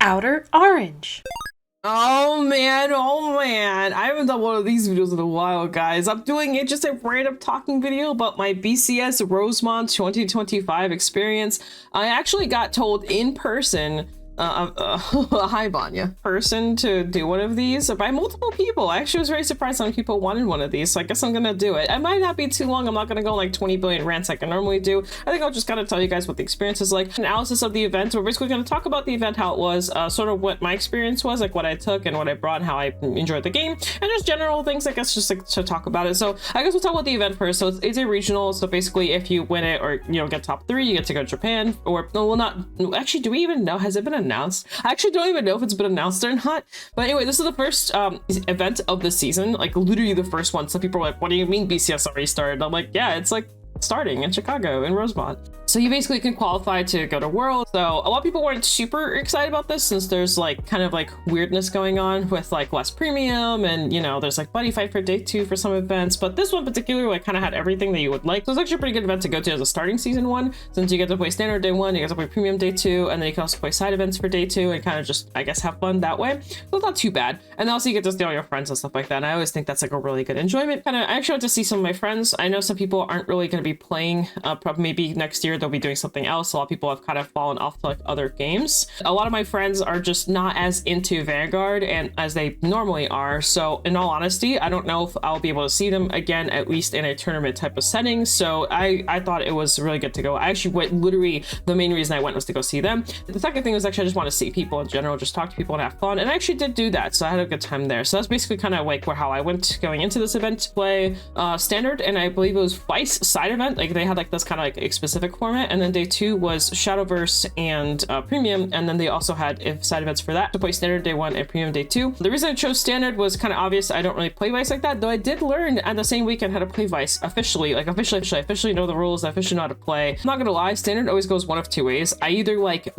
Outer Orange. Oh man, I haven't done one of these videos in a while, guys. I'm doing it just a random talking video about my BCS Rosemont 2025 experience. I actually got told in person, hi Vanya, person to do one of these by multiple people. I actually was very surprised how many people wanted one of these, so I guess I'm gonna do it. It might not be too long. I'm not gonna go like 20 billion rants like I normally do. I think I'll just kind of tell you guys what the experience is like. Analysis of the event. We're basically gonna talk about the event, how it was, sort of what my experience was, like what I took and what I brought and how I enjoyed the game, and just general things, I guess, just like to talk about it. So I guess we'll talk about the event first. So it's a regional, so basically if you win it or, you know, get top 3, you get to go to Japan, or no, well, not actually, do we even know, has it been announced? I actually don't even know if it's been announced or not, but anyway, this is the first event of the season, like literally the first one. So people are like, what do you mean BCS already started? I'm like, yeah, it's like starting in Chicago, in Rosemont. So you basically can qualify to go to World. So a lot of people weren't super excited about this since there's like kind of like weirdness going on with like less premium, and you know, there's like buddy fight for day 2 for some events, but this one particularly like kind of had everything that you would like. So it's actually a pretty good event to go to as a starting season one, since you get to play standard day 1, you get to play premium day 2, and then you can also play side events for day 2 and kind of just, I guess, have fun that way. So it's not too bad. And also you get to see all your friends and stuff like that. And I always think that's like a really good enjoyment. I actually went to see some of my friends. I know some people aren't really going to be playing, probably maybe next year they'll be doing something else. A lot of people have kind of fallen off to like other games. A lot of my friends are just not as into Vanguard and as they normally are. So in all honesty, I don't know if I'll be able to see them again, at least in a tournament type of setting. So I thought it was really good to go. I actually went, literally the main reason I went was to go see them. The second thing was actually I just want to see people in general, just talk to people and have fun. And I actually did do that. So I had a good time there. So that's basically kind of like how I went going into this event to play standard. And I believe it was Vice side event. Like they had like this kind of like a specific format. And then day 2 was Shadowverse and premium, and then they also had side events for that to play standard day 1 and premium day 2. The reason I chose standard was kind of obvious. I don't really play Vice like that, though I did learn at the same weekend how to play Vice officially, like officially know the rules. I officially know how to play. I'm not gonna lie, standard always goes one of 2 ways. I either like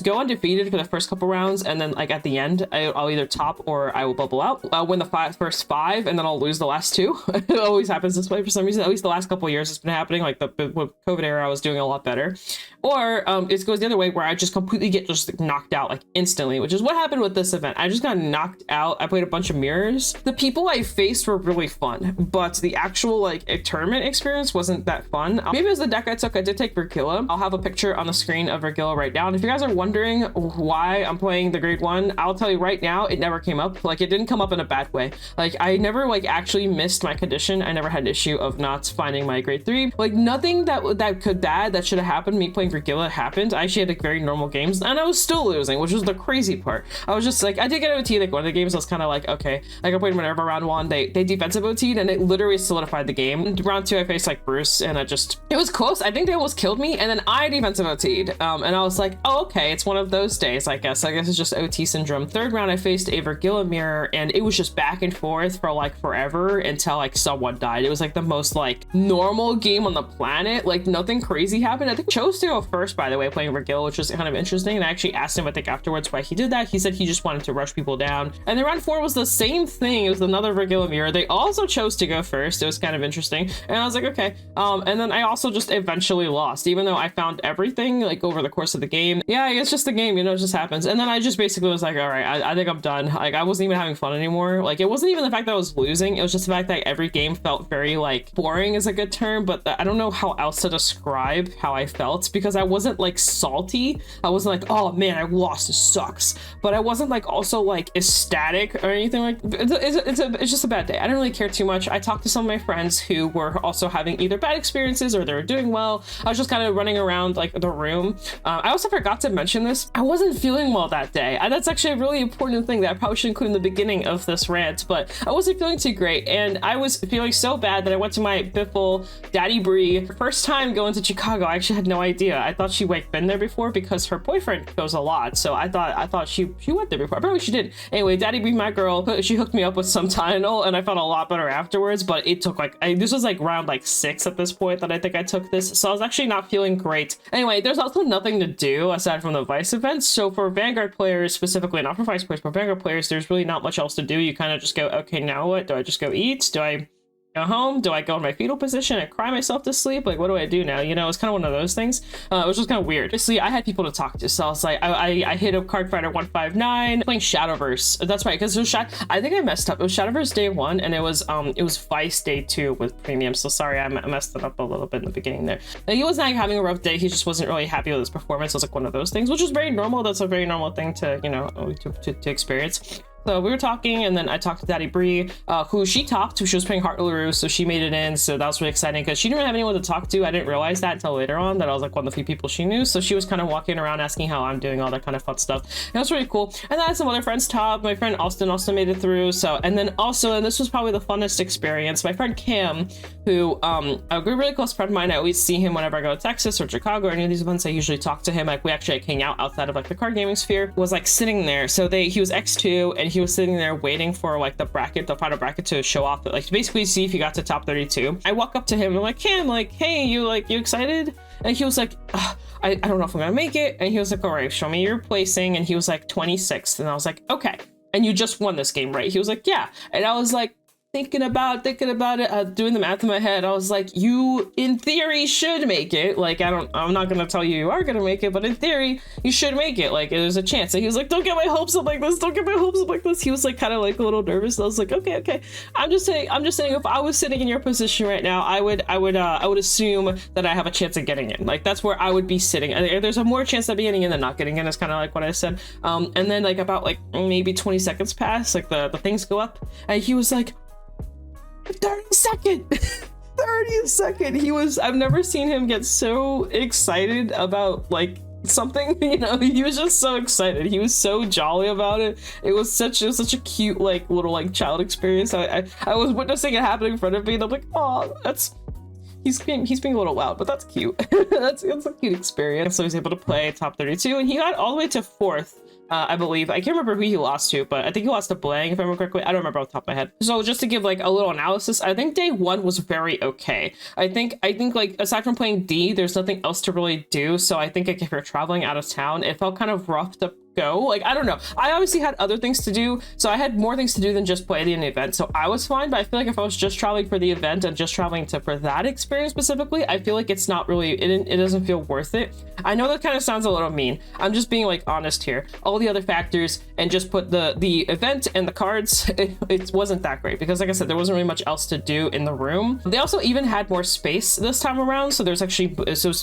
go undefeated for the first couple rounds, and then like at the end I'll either top or I will bubble out. I'll win the first 5 and then I'll lose the last 2. It always happens this way for some reason. At least the last couple of years it's been happening. Like the COVID era I was doing a lot better. Or it goes the other way where I just completely get just knocked out like instantly, which is what happened with this event. I just got knocked out. I played a bunch of mirrors. The people I faced were really fun, but the actual like tournament experience wasn't that fun. Maybe it was the deck I took. I did take Vergilla. I'll have a picture on the screen of Vergilla right now. And if you guys are wondering why I'm playing the grade 1, I'll tell you right now, it never came up. Like it didn't come up in a bad way. Like I never like actually missed my condition. I never had an issue of not finding my grade 3. Like nothing that should have happened me playing Vergilla happened. I actually had like very normal games and I was still losing, which was the crazy part. I was just like, I did get OT like one of the games. I was kind of like, okay, like I played Minerva round 1, they defensive OT'd and it literally solidified the game. And round 2 I faced like Bruce and it was close. I think they almost killed me and then I defensive OT'd and I was like, oh okay, it's one of those days. I guess it's just OT syndrome. Third round I faced a Vergilla mirror and it was just back and forth for like forever until like someone died. It was like the most like normal game on the planet. Like nothing crazy happened. I think I chose to go first, by the way, playing Vergilla, which was kind of interesting. And I actually asked him, I think afterwards, why he did that. He said he just wanted to rush people down. And then round 4 was the same thing. It was another Vergilla mirror. They also chose to go first. It was kind of interesting. And I was like, okay. And then I also just eventually lost, even though I found everything like over the course of the game. Yeah, it's just the game, you know, it just happens. And then I just basically was like, all right, I think I'm done. Like I wasn't even having fun anymore. Like it wasn't even the fact that I was losing. It was just the fact that every game felt very like boring is a good term, but I don't know how else to describe how I felt, because I wasn't like salty. I wasn't like, oh man, I lost, it sucks. But I wasn't like also like ecstatic or anything. Like it's just a bad day. I didn't really care too much. I talked to some of my friends who were also having either bad experiences or they were doing well. I was just kind of running around like the room. I also forgot to mention this. I wasn't feeling well that day. That's actually a really important thing that I probably should include in the beginning of this rant, but I wasn't feeling too great. And I was feeling so bad that I went to my Biffle Daddy Bree. First time going to Chicago, I actually had no idea. I thought she like been there before because her boyfriend goes a lot. So I thought she went there before. Apparently she did. Anyway, Daddy Bree, my girl, she hooked me up with some Tylenol and I felt a lot better afterwards, but it took like, this was like round like 6 at this point that I think I took this. So I was actually not feeling great. Anyway, there's also nothing to do aside from the Vice events. So for Vanguard players specifically, not for Vice players, but Vanguard players, there's really not much else to do. You kind of just go, okay, now what? Do I just go eat? Do I go home? Do I go in my fetal position and cry myself to sleep? Like, what do I do now? You know, it's kind of one of those things. It was just kind of weird. Obviously, I had people to talk to, so I was like, I hit up Card Fighter 159 playing Shadowverse. That's right, because I think I messed up. It was Shadowverse day 1, and it was Vice day 2 with premium. So sorry, I messed it up a little bit in the beginning there. And he was not having a rough day. He just wasn't really happy with his performance. It was like one of those things, which is very normal. That's a very normal thing to, you know, to experience. So we were talking, and then I talked to Daddy Bree, who she topped, who she was playing Heart LaRue, so she made it in. So that was really exciting because she didn't really have anyone to talk to. I didn't realize that until later on, that I was like one of the few people she knew. So she was kind of walking around asking how I'm doing, all that kind of fun stuff. And that was really cool. And then I had some other friends top. My friend Austin also made it through. So, and then also, and this was probably the funnest experience, my friend Cam, who a really close friend of mine, I always see him whenever I go to Texas or Chicago or any of these events. I usually talk to him. Like, we actually hang out outside of like the card gaming sphere. Was like sitting there. So he was X2, and he was sitting there waiting for like the final bracket to show off, like to basically see if he got to top 32. I walk up to him and I'm like, Cam, like, hey, you excited? And he was like, I don't know if I'm gonna make it. And he was like, all right, show me your placing. And he was like 26th, and I was like, okay, and you just won this game, right? He was like, yeah. And I was like, thinking about it, doing the math in my head. I was like, you in theory should make it. Like, I'm not gonna tell you are gonna make it, but in theory you should make it. Like, there's a chance. And he was like, don't get my hopes up like this, don't get my hopes up like this. He was like kind of like a little nervous. I was like, okay, I'm just saying if I was sitting in your position right now, I would assume that I have a chance of getting in. Like, that's where I would be sitting. There's a more chance of me getting in than not getting in, is kind of like what I said. And then like about like maybe 20 seconds pass, like the things go up, and he was like, 30-second 30-second. I've never seen him get so excited about like something, you know. He was just so excited. He was so jolly about it. It was such a cute like little like child experience. I was witnessing it happening in front of me, and I'm like, oh, he's being a little loud, but that's cute. that's a cute experience. So he was able to play top 32, and he got all the way to 4th. I believe. I can't remember who he lost to, but I think he lost to Blang, if I remember correctly. I don't remember off the top of my head. So just to give like a little analysis, I think day 1 was very okay. I think like aside from playing D, there's nothing else to really do. So I think like if you're traveling out of town, it felt kind of rough to go. Like, I don't know. I obviously had other things to do, so I had more things to do than just play the event. So I was fine, but I feel like if I was just traveling for the event and just traveling for that experience specifically, I feel like it's not really, it doesn't feel worth it. I know that kind of sounds a little mean. I'm just being like honest here. All the other factors, and just put the event and the cards, it wasn't that great because like I said, there wasn't really much else to do in the room. They also even had more space this time around, so there's actually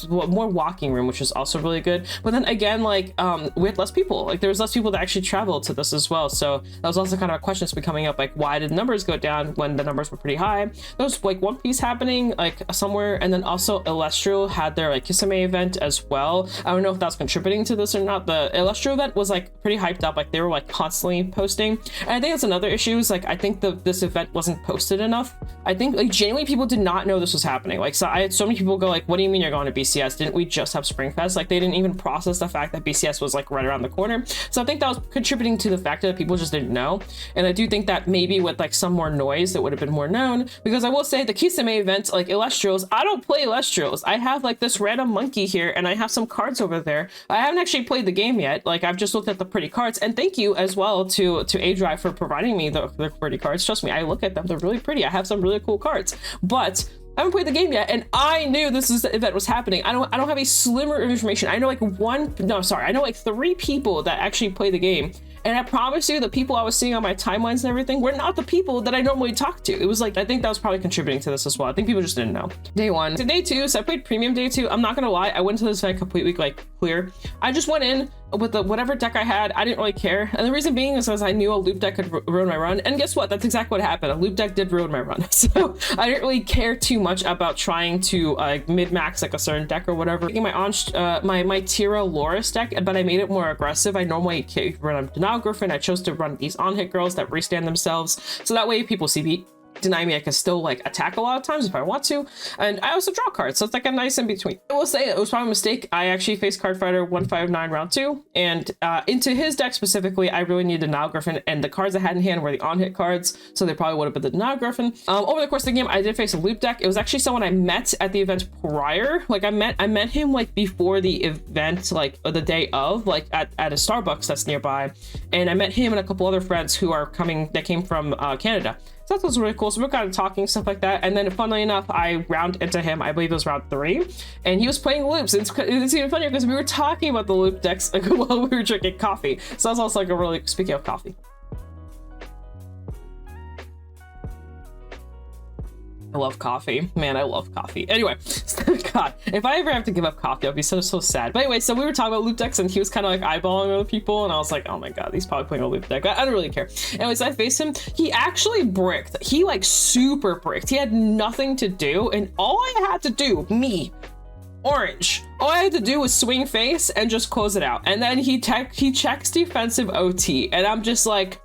more walking room, which is also really good. But then again, like we had less people. Like, there was less people that actually traveled to this as well, so that was also kind of a question that's been coming up, like, why did the numbers go down when the numbers were pretty high? There was like One Piece happening like somewhere, and then also Elestro had their like Kisame event as well. I don't know if that's contributing to this or not. The Elestro event was like pretty hyped up, like they were like constantly posting, and I think that's another issue, is like I think this event wasn't posted enough. I think like genuinely people did not know this was happening. Like, so I had so many people go like, what do you mean you're going to BCS? Didn't we just have Spring Fest? Like, they didn't even process the fact that BCS was like right around the corner. So I think that was contributing to the fact that people just didn't know. And I do think that maybe with like some more noise, that would have been more known, because I will say the Kisame event, like Elestros, I don't play Elestros. I have like this random monkey here, and I have some cards over there. I haven't actually played the game yet. Like, I've just looked at the pretty cards, and thank you as well to A-Drive for providing me the pretty cards. Trust me, I look at them, they're really pretty. I have some really cool cards, but I haven't played the game yet, and I knew this event was happening. I don't have a slimmer of information. I know like I know like 3 people that actually play the game, and I promise you the people I was seeing on my timelines and everything were not the people that I normally talk to. It was like, I think that was probably contributing to this as well. I think people just didn't know. Day 1 to day 2, so I played premium day 2. I'm not gonna lie, I went to this event completely like clear. I just went in with whatever deck I had. I didn't really care, and the reason being is because I knew a loop deck could ruin my run, and guess what? That's exactly what happened. A loop deck did ruin my run, so I didn't really care too much about trying to mid-max like a certain deck or whatever. Taking my Tira Loris deck, but I made it more aggressive. I normally run a Denial Griffin. I chose to run these on-hit girls that restand themselves, so that way people CB deny me, I can still like attack a lot of times if I want to, and I also draw cards, so it's like a nice in between. I will say it was probably a mistake. I actually faced Card Fighter 159 round 2, and into his deck specifically, I really needed Denial Griffin, and the cards I had in hand were the on-hit cards, so they probably would have been the Denial Griffin. Over the course of the game, I did face a loop deck. It was actually someone I met at the event prior. Like, I met him like before the event, like the day of, like at a Starbucks that's nearby, and I met him and a couple other friends who are coming, that came from Canada. So that was really cool. So we were kind of talking, stuff like that. And then funnily enough, I round into him, I believe it was round 3, and he was playing loops. And it's even funnier because we were talking about the loop decks like, while we were drinking coffee. So that was also like a really, speaking of coffee. I love coffee. Man, I love coffee. Anyway, God, if I ever have to give up coffee, I'll be so sad. But anyway, so we were talking about loop decks and he was kind of like eyeballing other people and I was like, oh my God, he's probably playing a loop deck. I don't really care. Anyways, I faced him. He actually bricked. He like super bricked. He had nothing to do and all I had to do, me, Orange, all I had to do was swing face and just close it out. And then he checks defensive OT and I'm just like,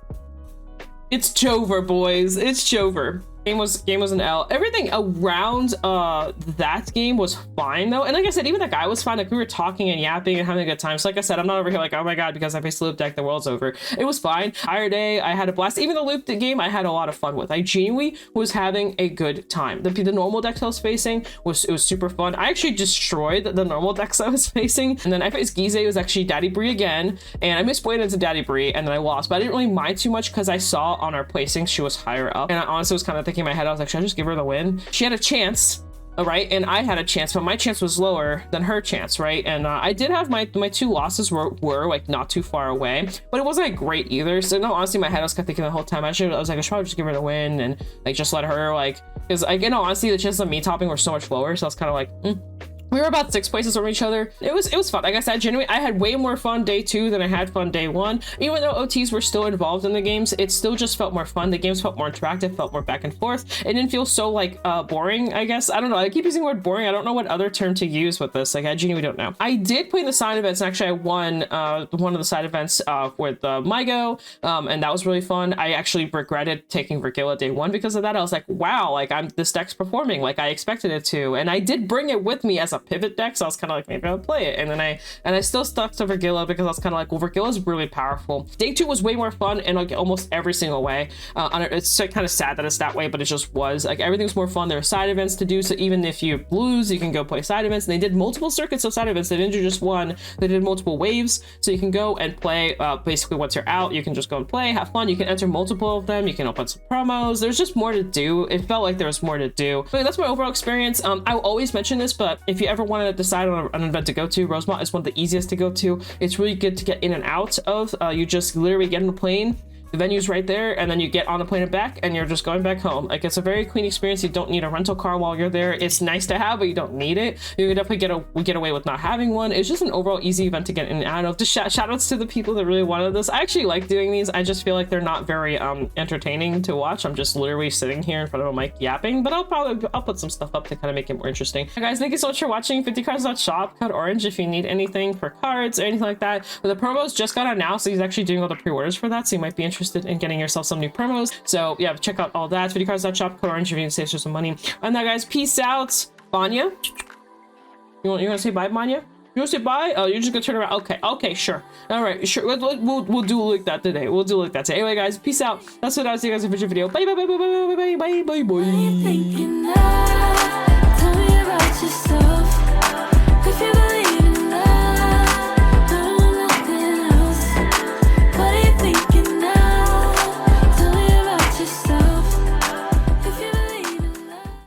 it's Jover, boys. It's Jover. Game was an L. Everything around that game was fine though, and like I said, even that guy was fine. Like we were talking and yapping and having a good time. So like I said, I'm not over here like, oh my God, because I faced the loop deck, the world's over. It was fine. Entire day I had a blast. Even the loop game I had a lot of fun with. I genuinely was having a good time. The normal decks I was facing was super fun. I actually destroyed the normal decks I was facing, and then I faced Gize. It was actually Daddy Bree again, and I misplayed into Daddy Bree, and then I lost. But I didn't really mind too much because I saw on our placings she was higher up, and I honestly was kind of thinking in my head, I was like, should I just give her the win? She had a chance, right? And I had a chance, but my chance was lower than her chance, right? And I did have my 2 losses were like not too far away, but it wasn't like great either. So no, honestly, my head I was kind of thinking the whole time. I was like, I should probably just give her the win and like just let her like, because like, you know, honestly, the chances of me topping were so much lower. So I was kind of like, We were about 6 places from each other. It was fun. Like I said, genuinely, I had way more fun day 2 than I had fun day 1. Even though OTs were still involved in the games, it still just felt more fun. The games felt more interactive, felt more back and forth. It didn't feel so like boring, I guess. I don't know. I keep using the word boring. I don't know what other term to use with this. Like I genuinely don't know. I did play the side events, and actually I won one of the side events with Mygo, and that was really fun. I actually regretted taking Vergilla day 1 because of that. I was like, wow, like this deck's performing like I expected it to, and I did bring it with me as a pivot deck. So I was kind of like, maybe I'll play it, and then I still stuck to Vergilla because I was kind of like, well, Vergilla is really powerful. Day 2 was way more fun in like almost every single way. It's kind of sad that it's that way, but it just was like everything's more fun. There are side events to do, so even if you lose, you can go play side events. And they did multiple circuits of side events. They didn't do just one. They did multiple waves, so you can go and play. Basically, once you're out, you can just go and play, have fun. You can enter multiple of them. You can open some promos. There's just more to do. It felt like there was more to do. But that's my overall experience. I'll always mention this, but if you ever want to decide on an event to go to, Rosemont is one of the easiest to go to. It's really good to get in and out of. You just literally get on the plane. The venue's right there, and then you get on the plane and back, and you're just going back home. Like, it's a very clean experience. You don't need a rental car while you're there. It's nice to have, but you don't need it. You can definitely get away with not having one. It's just an overall easy event to get in and out of. Just shout outs to the people that really wanted this. I actually like doing these. I just feel like they're not very entertaining to watch. I'm just literally sitting here in front of a mic yapping, but I'll put some stuff up to kind of make it more interesting. Guys, thank you so much for watching. 50cards.shop, code orange if you need anything for cards or anything like that. But the promos just got out now, so he's actually doing all the pre-orders for that, so you might be interested in getting yourself some new promos. So yeah, check out all that. 50cards.shop, code orange if you can save some money. And now, guys, peace out. Vanya, you want to say bye, Vanya? You want to say bye? Oh, you're just gonna turn around. Okay, sure. All right, sure. We'll do like that today. We'll do like that today. Anyway, guys, peace out. That's what I'll see you guys in a future video. Bye, bye, bye, bye, bye, bye, bye, bye, bye, bye, bye. Tell me about yourself.